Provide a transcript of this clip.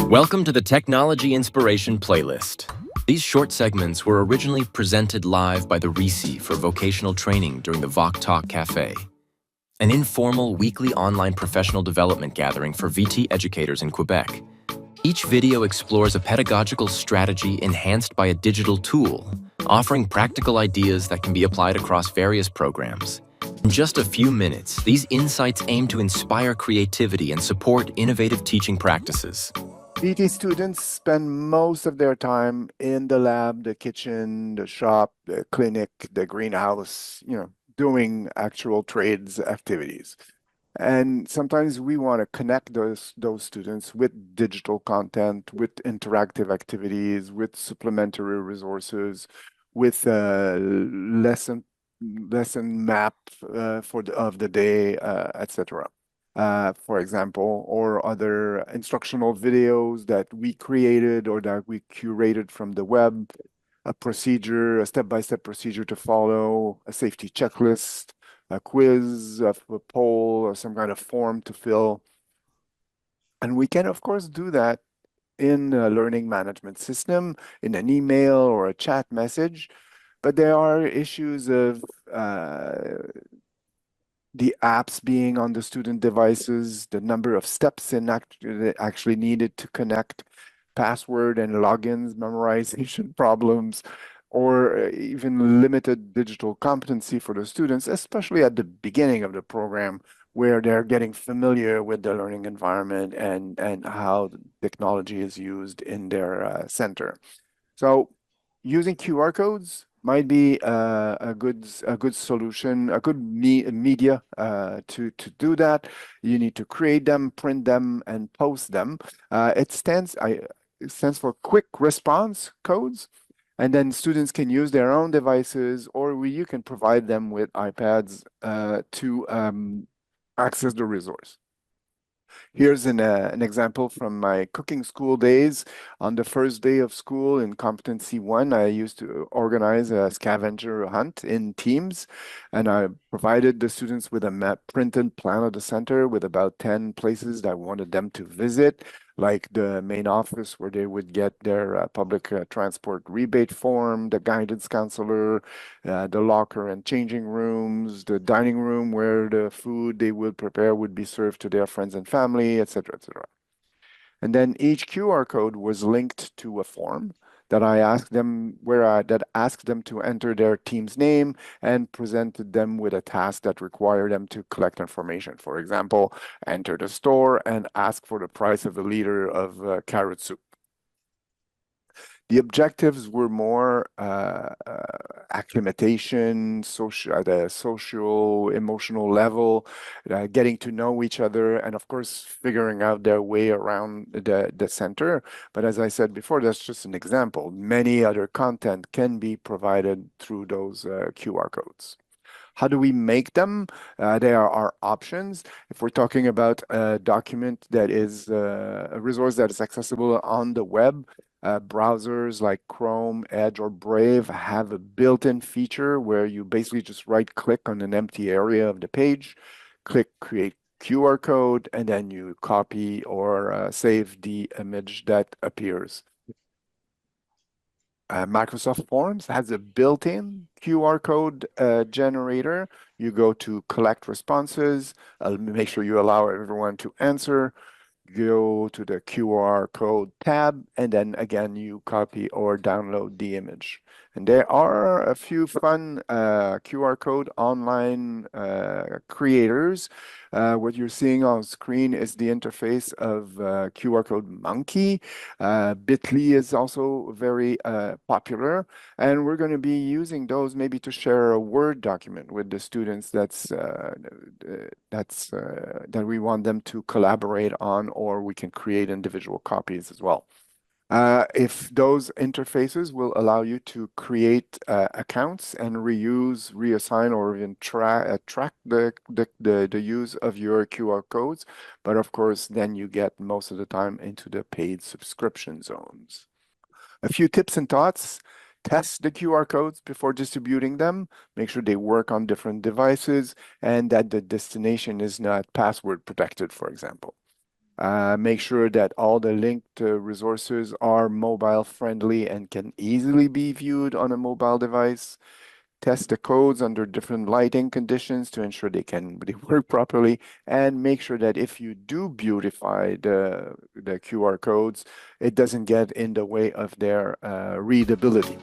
Welcome to the Technology Inspiration Playlist. These short segments were originally presented live by the RECIT for vocational training during the Voc Talk Café, an informal weekly online professional development gathering for VT educators in Quebec. Each video explores a pedagogical strategy enhanced by a digital tool, offering practical ideas that can be applied across various programs. In just a few minutes, these insights aim to inspire creativity and support innovative teaching practices. VT students spend most of their time in the lab, the kitchen, the shop, the clinic, the greenhouse, doing actual trades activities. And sometimes we want to connect those students with digital content, with interactive activities, with supplementary resources, with lesson map of the day, etc. For example, or other instructional videos that we created or that we curated from the web, a procedure, a step-by-step procedure to follow, a safety checklist, a quiz, a poll, or some kind of form to fill. And we can, of course, do that in a learning management system, in an email or a chat message. But there are issues of the apps being on the student devices, the number of steps actually needed to connect, password and logins, memorization problems, or even limited digital competency for the students, especially at the beginning of the program, where they're getting familiar with the learning environment and how technology is used in their center. So using QR codes might be a good solution, a good media to do that. You need to create them, print them, and post them. It stands for quick response codes, and then students can use their own devices, or you can provide them with iPads to access the resource. Here's an example from my cooking school days. On the first day of school in Competency 1, I used to organize a scavenger hunt in teams, and I provided the students with a printed plan of the center with about 10 places that I wanted them to visit, like the main office where they would get their public transport rebate form, the guidance counselor, the locker and changing rooms, the dining room where the food they would prepare would be served to their friends and family, etc., etc. And then each QR code was linked to a form that I asked them that asked them to enter their team's name and presented them with a task that required them to collect information. For example, enter the store and ask for the price of a liter of carrot soup. The objectives were more acclimatation, at a social, emotional level, getting to know each other, and of course, figuring out their way around the center. But as I said before, that's just an example. Many other content can be provided through those QR codes. How do we make them? There are options. If we're talking about a document that is a resource that is accessible on the web, browsers like Chrome, Edge, or Brave have a built-in feature where you basically just right-click on an empty area of the page, click Create QR code, and then you copy or save the image that appears. Microsoft Forms has a built-in QR code generator. You go to collect responses, make sure you allow everyone to answer, go to the QR code tab, and then again, you copy or download the image. And there are a few fun QR code online creators. What you're seeing on screen is the interface of QR code Monkey. Bitly is also very popular, and we're going to be using those maybe to share a Word document with the students that we want them to collaborate on, or we can create individual copies as well. If those interfaces will allow you to create accounts and reuse, reassign, or even track the use of your QR codes. But of course, then you get most of the time into the paid subscription zones. A few tips and thoughts. Test the QR codes before distributing them. Make sure they work on different devices and that the destination is not password protected, for example. Make sure that all the linked resources are mobile friendly and can easily be viewed on a mobile device. Test the codes under different lighting conditions to ensure they work properly, and make sure that if you do beautify the QR codes, it doesn't get in the way of their readability.